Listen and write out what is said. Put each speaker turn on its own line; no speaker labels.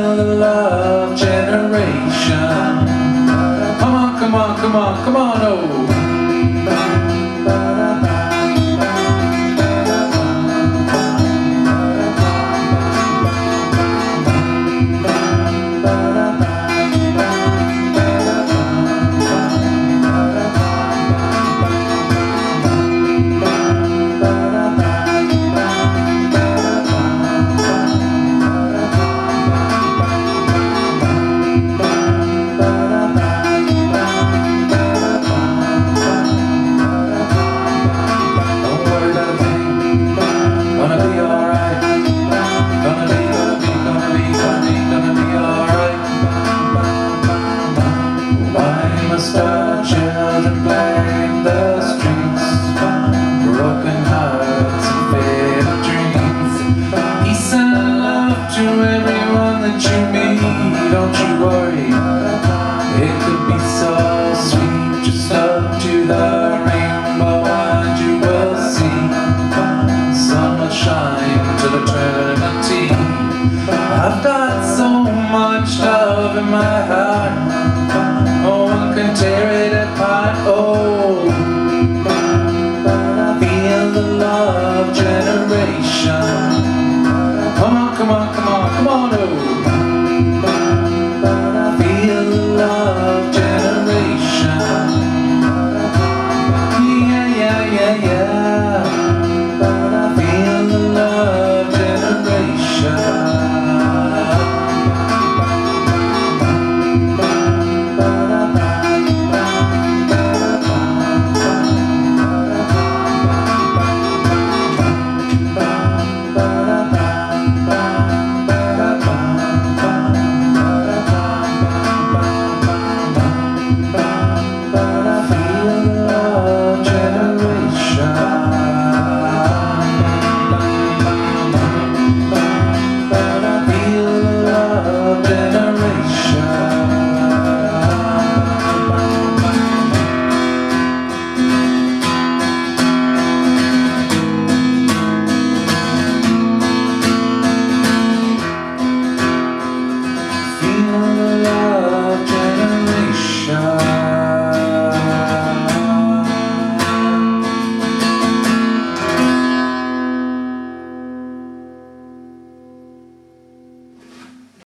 still the love generation. Come on, come on, come on, come on, oh. Our children blame the streets, broken hearts and failed dreams. Peace and love to everyone that you meet. Don't you worry, it could be so sweet. Just look to the rainbow and you will see sun will shine till eternity. I've got so much love in my heart, no one can tear it apart. Oh.